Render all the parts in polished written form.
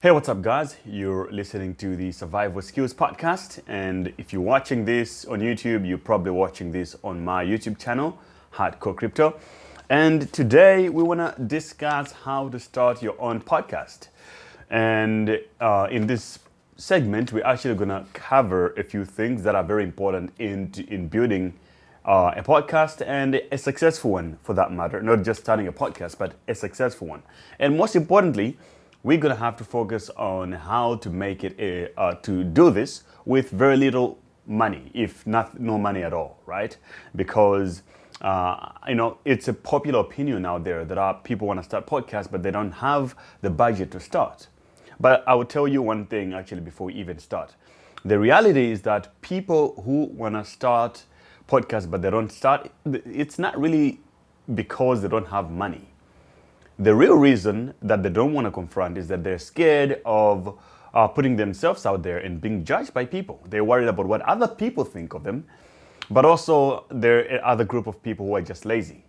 Hey, what's up, guys? You're listening to the Survival Skills Podcast. And if you're watching this on YouTube, you're probably watching this on my YouTube channel, Hardcore Crypto. And today we want to discuss how to start your own podcast. And in this segment, we're actually going to cover a few things that are very important in building a podcast, and a successful one for that matter. Not just starting a podcast, but a successful one. And most importantly, we're going to have to focus on how to make it to do this with very little money, if not no money at all, right? Because it's a popular opinion out there that people want to start podcasts, but they don't have the budget to start. But I will tell you one thing actually before we even start. The reality is that people who want to start podcasts but they don't start, it's not really because they don't have money. The real reason that they don't want to confront is that they're scared of putting themselves out there and being judged by people. They're worried about what other people think of them, but also there are other group of people who are just lazy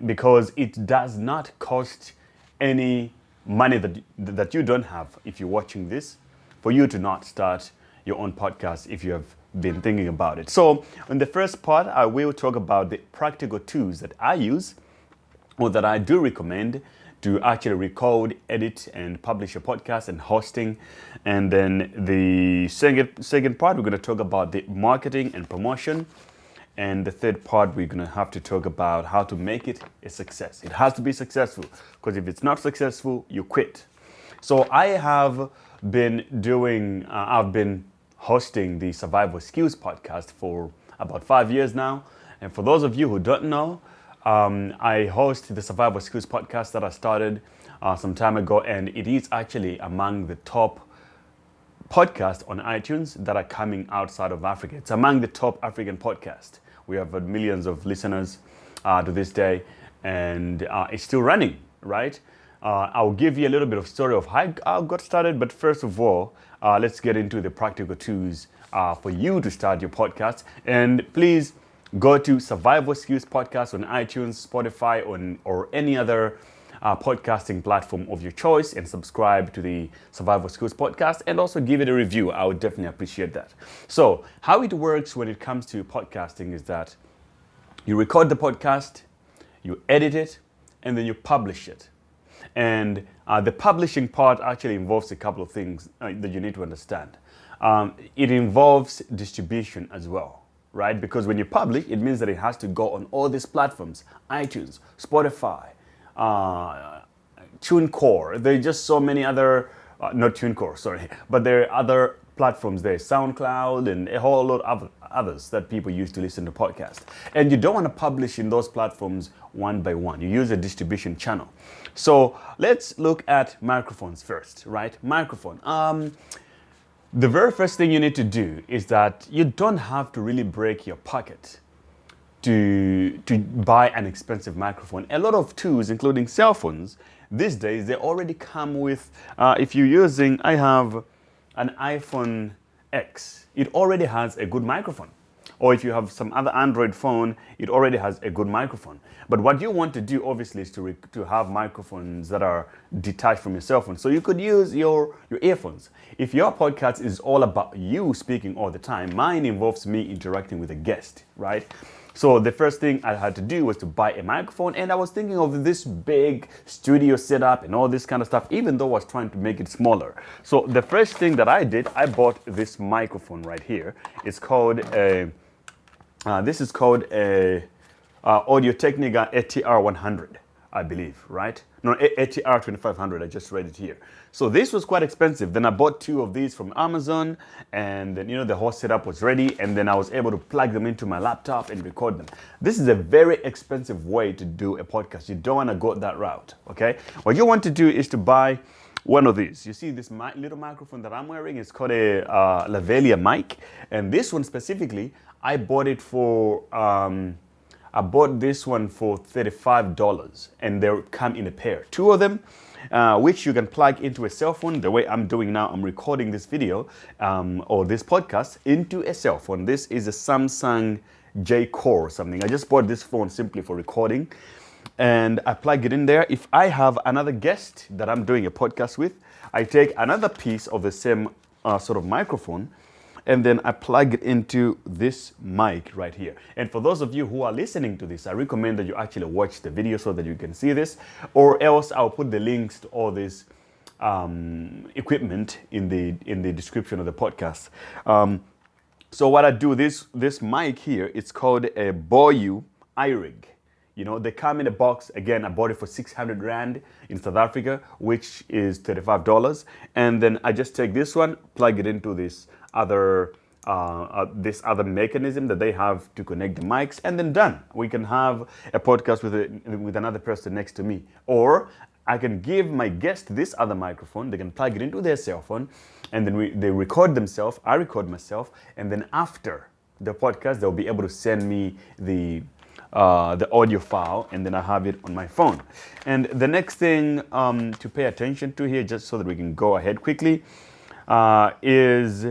because it does not cost any money that you don't have if you're watching this for you to not start your own podcast if you have been thinking about it. So in the first part, I will talk about the practical tools that I use or that I do recommend to actually record, edit, and publish a podcast and hosting. And then the second part, we're going to talk about the marketing and promotion. And the third part, we're going to have to talk about how to make it a success. It has to be successful, because if it's not successful, you quit. So I have been I've been hosting the Survival Skills Podcast for about 5 years now. And for those of you who don't know, I host the Survival Skills Podcast that I started some time ago, and it is actually among the top podcasts on iTunes that are coming outside of Africa. It's among the top African podcasts. We have millions of listeners to this day, and it's still running, right? I'll give you a little bit of story of how I got started, but first of all, let's get into the practical tools for you to start your podcast. And please, go to Survival Skills Podcast on iTunes, Spotify, or any other podcasting platform of your choice, and subscribe to the Survival Skills Podcast, and also give it a review. I would definitely appreciate that. So how it works when it comes to podcasting is that you record the podcast, you edit it, and then you publish it. And the publishing part actually involves a couple of things that you need to understand. It involves distribution as well. Right? Because when you publish, it means that it has to go on all these platforms: iTunes, Spotify, TuneCore. There are just so many other, not TuneCore, sorry, but there are other platforms there, SoundCloud, and a whole lot of others that people use to listen to podcasts. And you don't want to publish in those platforms one by one. You use a distribution channel. So let's look at microphones first, right? Microphone. The very first thing you need to do is that you don't have to really break your pocket to buy an expensive microphone. A lot of tools, including cell phones, these days, they already come with, if you're using, I have an iPhone X, it already has a good microphone. Or if you have some other Android phone, it already has a good microphone. But what you want to do, obviously, is to have microphones that are detached from your cell phone. So you could use your earphones. If your podcast is all about you speaking all the time, mine involves me interacting with a guest, right? So the first thing I had to do was to buy a microphone, and I was thinking of this big studio setup and all this kind of stuff, even though I was trying to make it smaller. So the first thing that I did, I bought this microphone right here. It's called a this is called a Audio-Technica ATR 100, I believe, right? No, ATR 2500, I just read it here. So this was quite expensive. Then I bought 2 of these from Amazon, and then, the whole setup was ready, and then I was able to plug them into my laptop and record them. This is a very expensive way to do a podcast. You don't want to go that route, okay? What you want to do is to buy one of these. You see this little microphone that I'm wearing? It's called a lavalier mic, and this one specifically, I bought it for, I bought this one for $35, and they come in a pair. 2 of them, which you can plug into a cell phone. The way I'm doing now, I'm recording this video or this podcast into a cell phone. This is a Samsung J Core or something. I just bought this phone simply for recording. and I plug it in there. If I have another guest that I'm doing a podcast with, I take another piece of the same sort of microphone, and then I plug it into this mic right here. And for those of you who are listening to this, I recommend that you actually watch the video so that you can see this, or else I'll put the links to all this equipment in the description of the podcast. So what I do, this mic here, it's called a Boyu iRig. You know, they come in a box. Again, I bought it for 600 Rand in South Africa, which is $35. And then I just take this one, plug it into this other mechanism that they have to connect the mics, and then done. We can have a podcast with another person next to me. Or I can give my guest this other microphone. They can plug it into their cell phone, and then they record themselves. I record myself, and then after the podcast, they'll be able to send me the audio file, and then I have it on my phone. And the next thing to pay attention to here, just so that we can go ahead quickly, is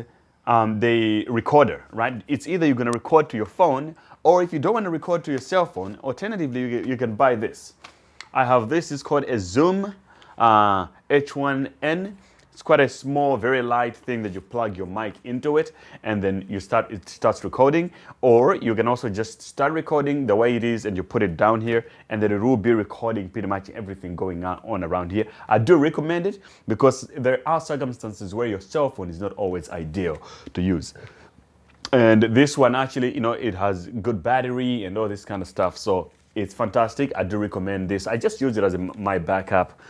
the recorder, right? It's either you're going to record to your phone, or if you don't want to record to your cell phone, alternatively, you can buy this. I have this. It's called a Zoom H1N. It's quite a small, very light thing that you plug your mic into it, and then it starts recording. Or you can also just start recording the way it is, and you put it down here, and then it will be recording pretty much everything going on around here. I do recommend it because there are circumstances where your cell phone is not always ideal to use. And this one actually, you know, it has good battery and all this kind of stuff. So it's fantastic. I do recommend this. I just use it as my backup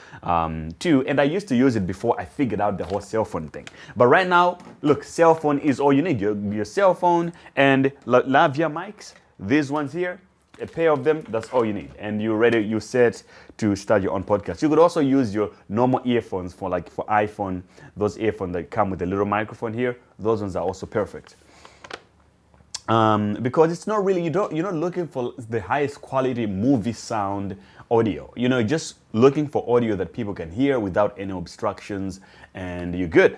too. And I used to use it before I figured out the whole cell phone thing. But right now, look, cell phone is all you need. Your cell phone and Lavia mics, these ones here, a pair of them, that's all you need. And you're set to start your own podcast. You could also use your normal earphones for iPhone, those earphones that come with a little microphone here. Those ones are also perfect. Because it's not really, you're not looking for the highest quality movie sound audio. You know, just looking for audio that people can hear without any obstructions, and you're good.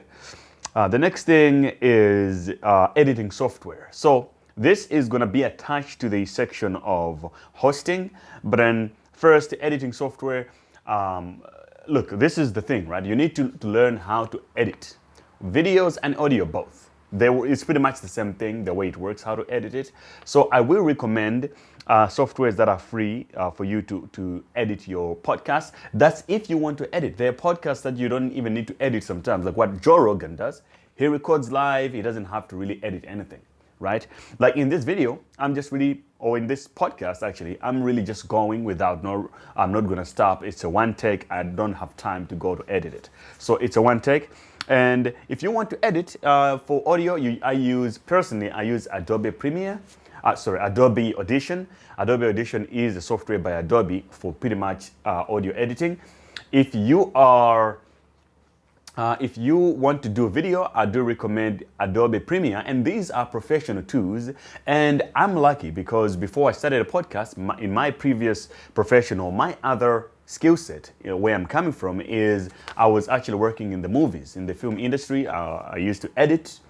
The next thing is editing software. So this is going to be attached to the section of hosting, but then first, editing software. Look, this is the thing, right? You need to learn how to edit videos and audio both. It's pretty much the same thing, the way it works, how to edit it. So I will recommend softwares that are free for you to edit your podcast. That's if you want to edit. There are podcasts that you don't even need to edit sometimes, like what Joe Rogan does. He records live. He doesn't have to really edit anything, right? Like in this video, in this podcast, actually, I'm really just going I'm not going to stop. It's a one take. I don't have time to go to edit it. So it's a one take. And if you want to edit for audio, I use Adobe Adobe Audition. Adobe Audition is a software by Adobe for pretty much audio editing. If you want to do video, I do recommend Adobe Premiere, and these are professional tools. And I'm lucky because before I started a podcast, in my previous profession or my other skill set, where I'm coming from is I was actually working in the movies, in the film industry. I used to edit,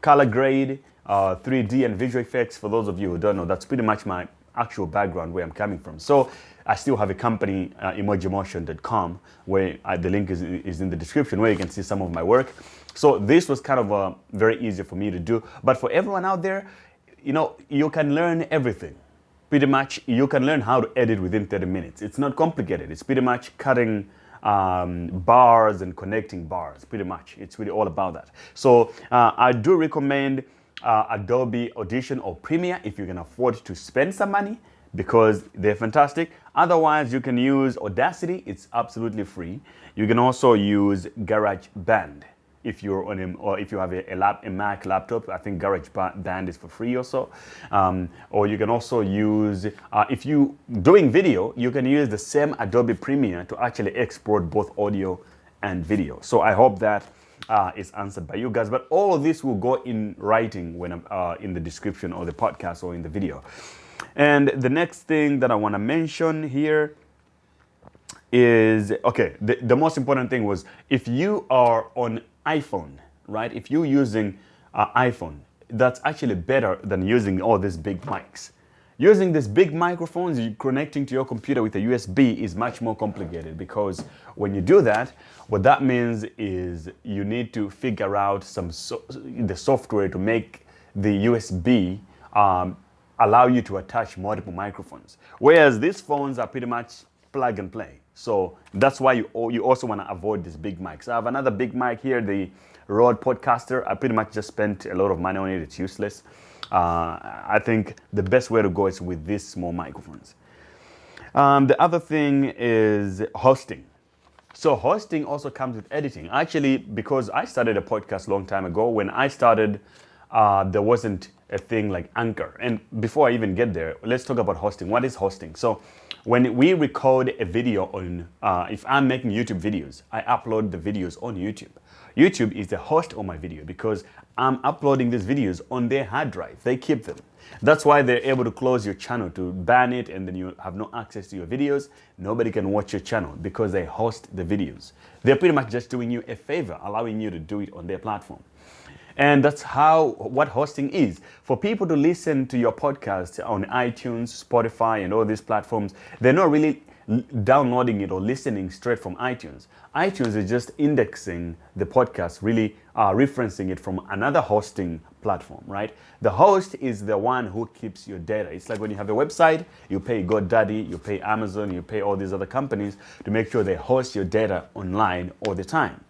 color grade, 3D and visual effects. For those of you who don't know, that's pretty much my actual background, where I'm coming from. So I still have a company, emojimotion.com, where the link is in the description, where you can see some of my work. So this was kind of very easy for me to do. But for everyone out there, you can learn everything. Pretty much, you can learn how to edit within 30 minutes. It's not complicated. It's pretty much cutting bars and connecting bars, pretty much. It's really all about that. So I do recommend Adobe Audition or Premiere if you can afford to spend some money, because they're fantastic. Otherwise, you can use Audacity. It's absolutely free. You can also use GarageBand. If you're or if you have a Mac laptop, I think GarageBand is for free also. Or you can also use, if you're doing video, you can use the same Adobe Premiere to actually export both audio and video. So I hope that is answered by you guys. But all of this will go in writing when I'm in the description of the podcast or in the video. And the next thing that I want to mention here is, okay, the most important thing was if you are on iPhone, right? If you're using iPhone, that's actually better than using all these big mics. Using these big microphones, you connecting to your computer with a USB is much more complicated, because when you do that, what that means is you need to figure out the software to make the USB allow you to attach multiple microphones. Whereas these phones are pretty much plug and play. So that's why you also want to avoid these big mics. I have another big mic here, the Rode Podcaster. I pretty much just spent a lot of money on it. It's useless. I think the best way to go is with these small microphones. The other thing is hosting. So hosting also comes with editing. Actually, because I started a podcast a long time ago, when I started, there wasn't a thing like Anchor. And before I even get there, let's talk about hosting. What is hosting? So when we record a video on, if I'm making YouTube videos, I upload the videos on YouTube. YouTube is the host of my video because I'm uploading these videos on their hard drive. They keep them. That's why they're able to close your channel, to ban it, and then you have no access to your videos. Nobody can watch your channel because they host the videos. They're pretty much just doing you a favor, allowing you to do it on their platform. And that's what hosting is. For people to listen to your podcast on iTunes, Spotify, and all these platforms, they're not really downloading it or listening straight from iTunes. iTunes is just indexing the podcast, really referencing it from another hosting platform, right? The host is the one who keeps your data. It's like when you have a website, you pay GoDaddy, you pay Amazon, you pay all these other companies to make sure they host your data online all the time.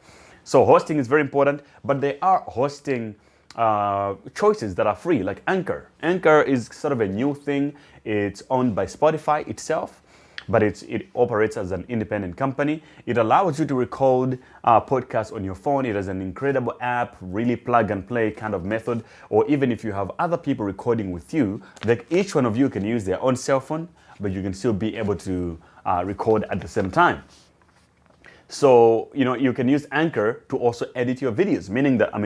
So hosting is very important, but there are hosting choices that are free, like Anchor. Anchor is sort of a new thing. It's owned by Spotify itself, but it operates as an independent company. It allows you to record podcasts on your phone. It has an incredible app, really plug and play kind of method. Or even if you have other people recording with you, like each one of you can use their own cell phone, but you can still be able to record at the same time. So, you can use Anchor to also edit your videos,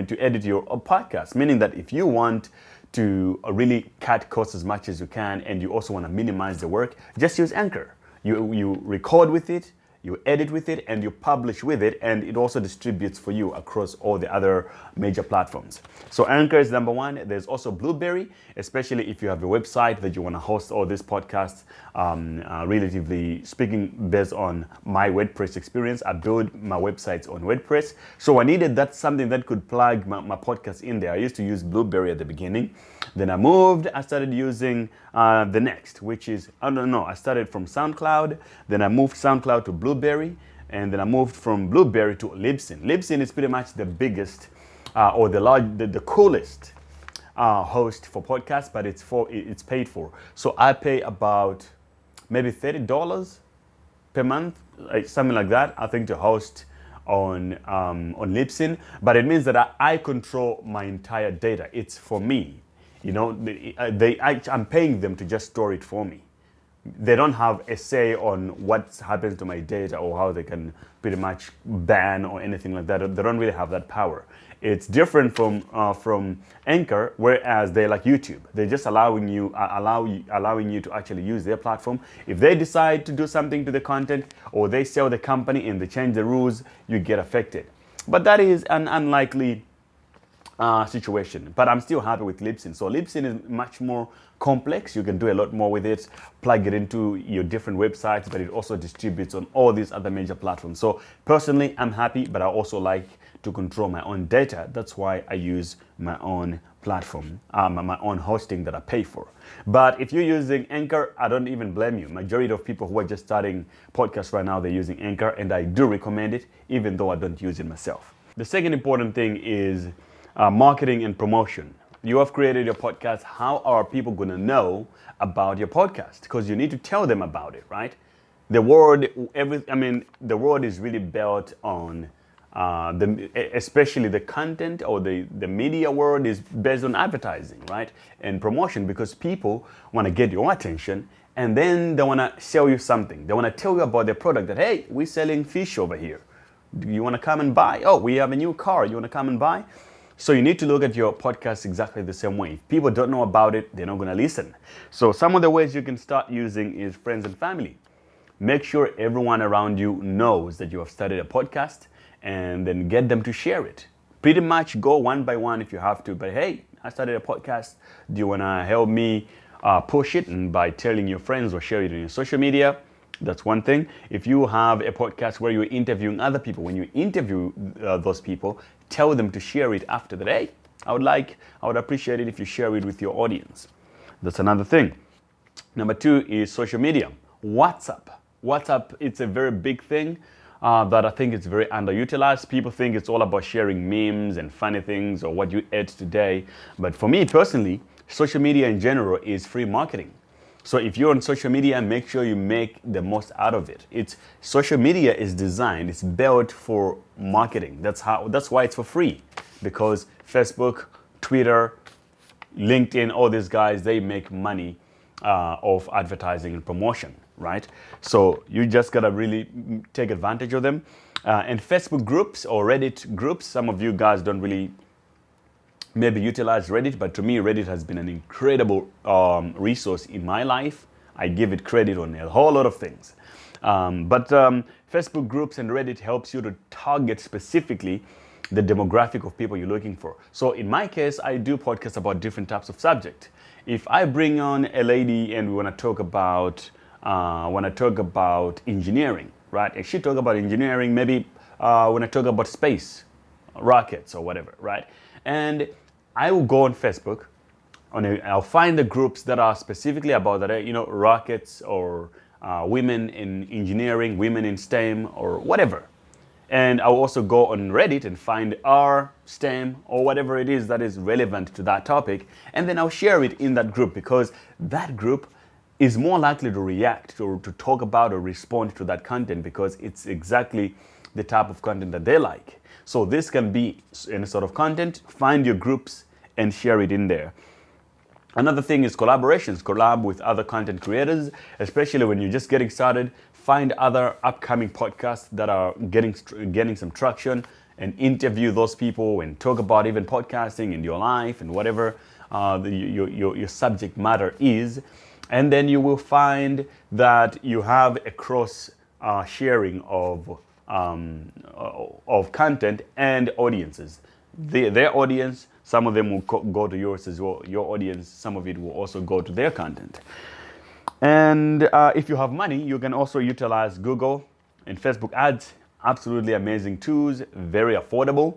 to edit your podcast, meaning that if you want to really cut costs as much as you can and you also want to minimize the work, just use Anchor. You record with it, you edit with it, and you publish with it, and it also distributes for you across all the other major platforms. So Anchor is number one. There's also Blueberry, especially if you have a website that you want to host all these podcasts. Relatively speaking, based on my WordPress experience, I build my websites on WordPress. So I needed something that could plug my podcast in there. I used to use Blueberry at the beginning. Then I started using the next, which is, I started from SoundCloud, then I moved SoundCloud to Blueberry, and then I moved from Blueberry to Libsyn. Libsyn is pretty much the biggest or the coolest host for podcasts, but it's paid for. So I pay about maybe $30 per month, like something like that, I think, to host on Libsyn. But it means that I control my entire data. It's for me. I'm paying them to just store it for me. They don't have a say on what happens to my data or how they can pretty much ban or anything like that. They don't really have that power. It's different from Anchor, whereas they're like YouTube. They're just allowing you to actually use their platform. If they decide to do something to the content, or they sell the company and they change the rules, you get affected. But that is an unlikely situation, but I'm still happy with Libsyn. So Libsyn is much more complex. You can do a lot more with it, plug it into your different websites, but it also distributes on all these other major platforms. So personally, I'm happy, but I also like to control my own data. That's why I use my own platform, my own hosting that I pay for. But if you're using Anchor, I don't even blame you. Majority of people who are just starting podcasts right now, they're using Anchor, and I do recommend it, even though I don't use it myself. The second important thing is marketing and promotion. You have created your podcast. How are people going to know about your podcast? Because you need to tell them about it, right? The world is really built on especially the content, or the media world is based on advertising, right? And promotion, because people want to get your attention, and then they want to sell you something. They want to tell you about their product, that, hey, we're selling fish over here. Do you want to come and buy? Oh, we have a new car. You want to come and buy? So you need to look at your podcast exactly the same way. If people don't know about it, they're not going to listen. So some of the ways you can start using is friends and family. Make sure everyone around you knows that you have started a podcast, and then get them to share it. Pretty much go one by one if you have to. But hey, I started a podcast. Do you want to help me push it, and by telling your friends or share it on your social media. That's one thing. If you have a podcast where you're interviewing other people, when you interview those people, tell them to share it after the day. I would appreciate it if you share it with your audience. That's another thing. Number 2 is social media. WhatsApp. WhatsApp, it's a very big thing that I think it's very underutilized. People think it's all about sharing memes and funny things or what you ate today. But for me personally, social media in general is free marketing. So if you're on social media, make sure you make the most out of it. Social media is designed, it's built for marketing. That's why it's for free. Because Facebook, Twitter, LinkedIn, all these guys, they make money of advertising and promotion, right? So you just gotta really take advantage of them. And Facebook groups or Reddit groups, some of you guys don't really maybe utilize Reddit, but to me, Reddit has been an incredible resource in my life. I give it credit on a whole lot of things. But Facebook groups and Reddit helps you to target specifically the demographic of people you're looking for. So in my case, I do podcasts about different types of subject. If I bring on a lady and we want to talk about engineering, right? If she talk about engineering, maybe when I talk about space, rockets or whatever, right? And I will go on Facebook, I'll find the groups that are specifically about that, rockets or women in engineering, women in STEM or whatever. And I'll also go on Reddit and find our STEM or whatever it is that is relevant to that topic. And then I'll share it in that group because that group is more likely to react or to talk about or respond to that content because it's exactly the type of content that they like. So this can be any sort of content. Find your groups and share it in there. Another thing is collaborations. Collab with other content creators, especially when you're just getting started. Find other upcoming podcasts that are getting some traction and interview those people and talk about even podcasting in your life and whatever your subject matter is. And then you will find that you have a cross sharing of content and audiences. Their audience, some of them will go to yours as well. Your audience, some of it will also go to their content. And if you have money, you can also utilize Google and Facebook ads. Absolutely amazing tools, very affordable.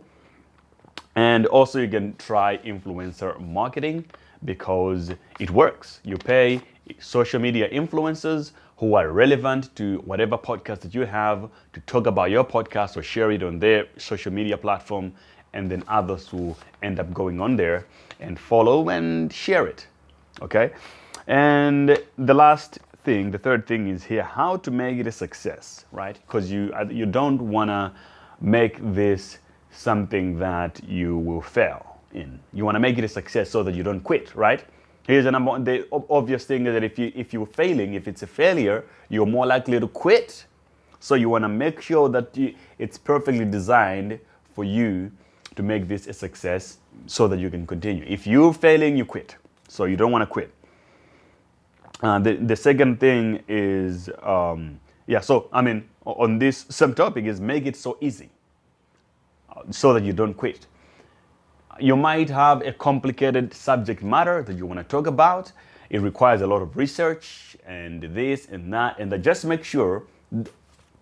And also you can try influencer marketing because it works. You pay social media influencers who are relevant to whatever podcast that you have to talk about your podcast or share it on their social media platform, and then others will end up going on there and follow and share it, okay? And the third thing is here, how to make it a success, right? Because you don't wanna make this something that you will fail in. You wanna make it a success so that you don't quit, right? Here's the obvious thing is that if you're failing, if it's a failure, you're more likely to quit. So you wanna make sure that it's perfectly designed for you to make this a success so that you can continue. If you're failing, you quit. So you don't wanna quit. The second thing is, on this subtopic is make it so easy so that you don't quit. You might have a complicated subject matter that you want to talk about. It requires a lot of research and this and that, and just make sure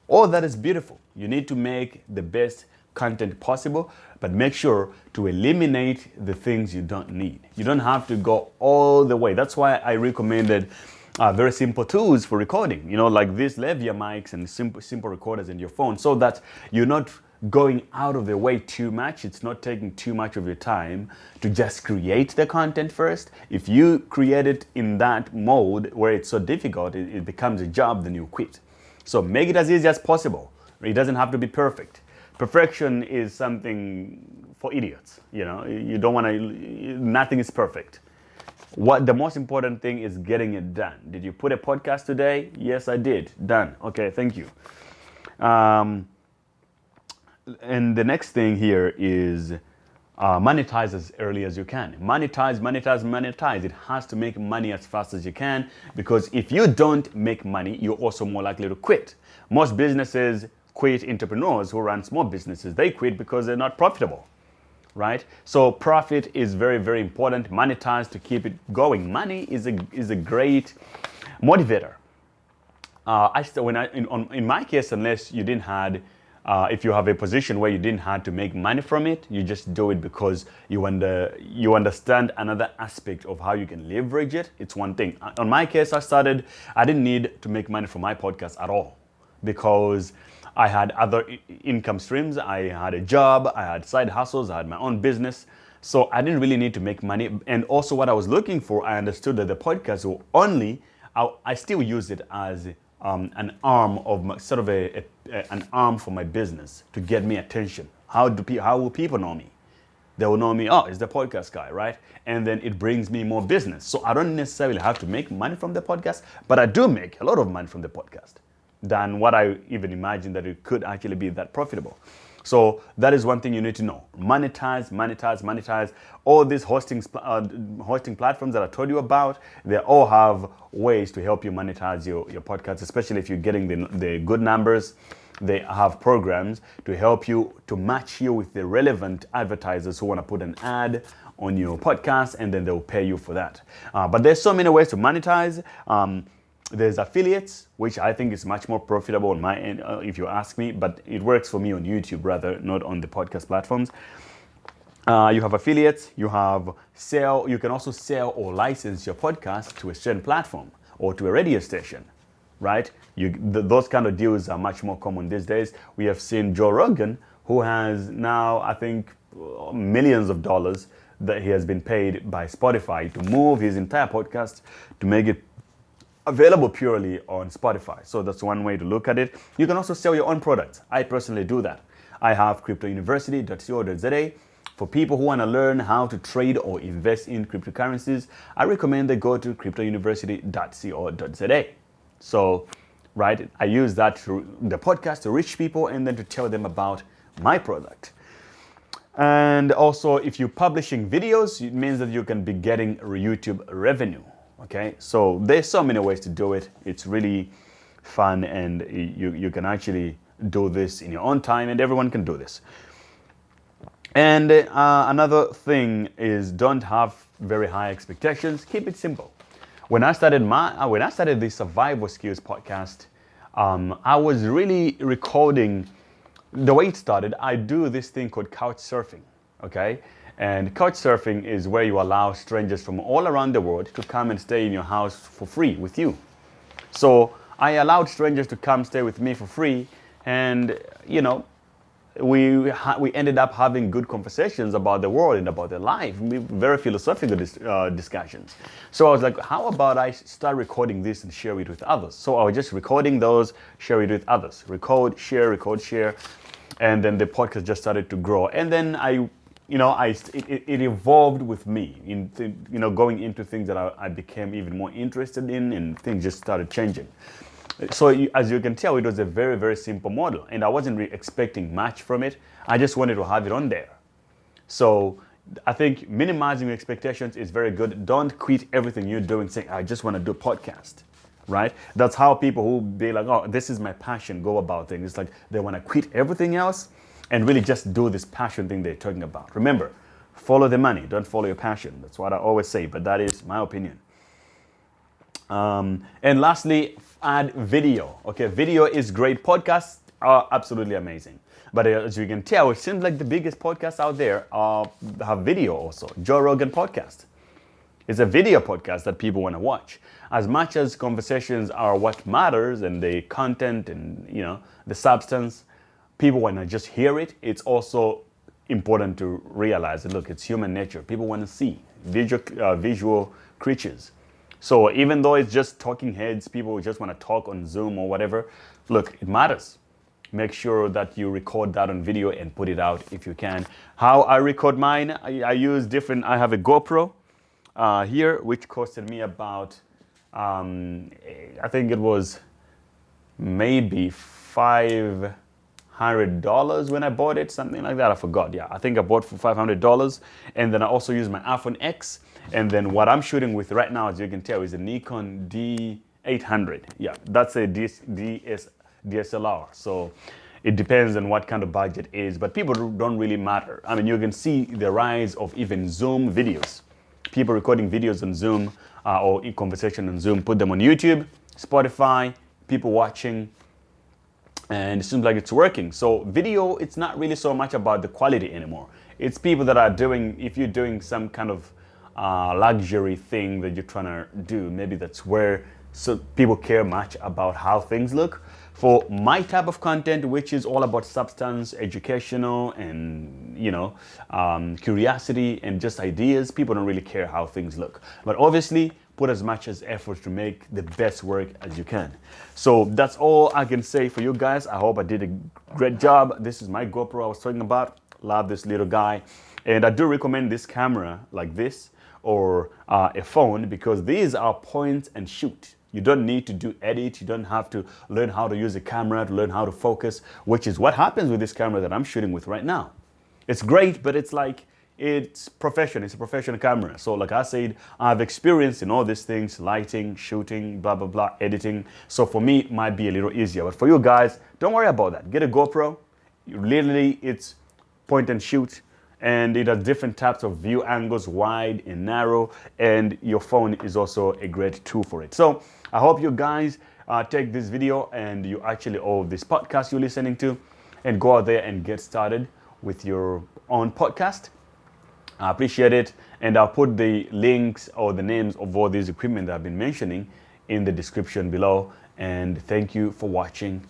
all that is beautiful. You need to make the best content possible, but make sure to eliminate the things you don't need. You don't have to go all the way. That's why I recommended very simple tools for recording, like these lavalier mics and simple recorders in your phone, so that you're not going out of the way too much. It's not taking too much of your time to just create the content first. If you create it in that mode where it's so difficult, it becomes a job, then you quit. So make it as easy as possible. It doesn't have to be perfect. Perfection is something for idiots. You don't want to, nothing is perfect. What the most important thing is getting it done. Did you put a podcast today? Yes, I did. Done. Okay, thank you. And the next thing here is monetize as early as you can. Monetize. It has to make money as fast as you can, because if you don't make money, you're also more likely to quit. Most businesses quit. Entrepreneurs who run small businesses, they quit because they're not profitable. right? So profit is very, very important. Monetize to keep it going. Money is a great motivator. In my case, unless you didn't had, if you have a position where you didn't have to make money from it, you just do it because you understand another aspect of how you can leverage it. It's one thing. On my case, I didn't need to make money from my podcast at all because I had other income streams. I had a job, I had side hustles, I had my own business. So I didn't really need to make money. And also what I was looking for, I understood that the podcast will only, I still use it as an arm of my, sort of an arm for my business to get me attention. How will people know me? They will know me, oh, it's the podcast guy, right? And then it brings me more business. So I don't necessarily have to make money from the podcast, but I do make a lot of money from the podcast than what I even imagined that it could actually be that profitable. So that is one thing you need to know. Monetize, monetize, monetize. All these hosting platforms that I told you about, they all have ways to help you monetize your podcast, especially if you're getting the good numbers. They have programs to help you, to match you with the relevant advertisers who want to put an ad on your podcast, and then they'll pay you for that. But there's so many ways to monetize. There's affiliates, which I think is much more profitable on my end, if you ask me, but it works for me on YouTube rather, not on the podcast platforms. You have affiliates, you can also sell or license your podcast to a certain platform or to a radio station, right? Those kind of deals are much more common these days. We have seen Joe Rogan, who has now, I think, millions of dollars that he has been paid by Spotify to move his entire podcast to make it available purely on Spotify. So that's one way to look at it. You can also sell your own products. I personally do that. I have cryptouniversity.co.za. For people who want to learn how to trade or invest in cryptocurrencies, I recommend they go to cryptouniversity.co.za. So, right, I use that through the podcast to reach people and then to tell them about my product. And also, if you're publishing videos, it means that you can be getting YouTube revenue. Okay, so there's so many ways to do it. It's really fun, and you can actually do this in your own time, and everyone can do this. And another thing is, don't have very high expectations. Keep it simple. When I started the Survival Skills podcast, I was really recording. The way it started, I do this thing called couch surfing. Okay. And couch surfing is where you allow strangers from all around the world to come and stay in your house for free with you. So I allowed strangers to come stay with me for free, and we ended up having good conversations about the world and about their life, very philosophical discussions. So I was like, how about I start recording this and share it with others? So I was just recording those, share it with others. Record, share, and then the podcast just started to grow. And then it evolved with me going into things that I became even more interested in, and things just started changing. So as you can tell, it was a very, very simple model, and I wasn't really expecting much from it. I just wanted to have it on there. So I think minimizing your expectations is very good. Don't quit everything you're doing saying, I just want to do a podcast, right? That's how people who be like, oh, this is my passion, go about things. It's like they want to quit everything else and really just do this passion thing they're talking about. Remember, follow the money, don't follow your passion. That's what I always say, but that is my opinion. And lastly, add video. Okay, video is great. Podcasts are absolutely amazing. But as you can tell, it seems like the biggest podcasts out there have video also. Joe Rogan podcast. It's a video podcast that people want to watch. As much as conversations are what matters and the content and the substance, people want to just hear it. It's also important to realize that, look, it's human nature. People want to see visual creatures. So even though it's just talking heads, people just want to talk on Zoom or whatever, look, it matters. Make sure that you record that on video and put it out if you can. How I record mine, I use different, I have a GoPro here, which costed me about, I think it was maybe $500 when I bought it, something like that. I forgot. Yeah, I think I bought for $500. And then I also use my iPhone X. And then what I'm shooting with right now, as you can tell, is a Nikon D800. Yeah, that's a DSLR. So It depends on what kind of budget is, but people don't really matter. I mean, you can see the rise of even Zoom videos. People recording videos on Zoom or in conversation on Zoom, put them on YouTube, Spotify, people watching, and it seems like it's working. So video, it's not really so much about the quality anymore. It's people that are doing, if you're doing some kind of luxury thing that you're trying to do, maybe that's where people care much about how things look. For my type of content, which is all about substance, educational, and curiosity and just ideas, people don't really care how things look. But obviously, put as much as effort to make the best work as you can. So that's all I can say for you guys. I hope I did a great job. This is my GoPro I was talking about. Love this little guy. And I do recommend this camera like this or a phone, because these are point and shoot. You don't need to do edit. You don't have to learn how to use a camera, to learn how to focus, which is what happens with this camera that I'm shooting with right now. It's great, but it's like, it's professional. It's a professional camera. So like I said, I have experience in all these things, lighting, shooting, blah, blah, blah, editing. So for me, it might be a little easier. But for you guys, don't worry about that. Get a GoPro. Literally, it's point and shoot. And it has different types of view angles, wide and narrow. And your phone is also a great tool for it. So I hope you guys take this video and you actually, or this podcast you're listening to, and go out there and get started with your own podcast. I appreciate it. And I'll put the links or the names of all these equipment that I've been mentioning in the description below. And thank you for watching.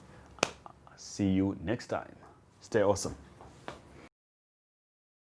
See you next time. Stay awesome.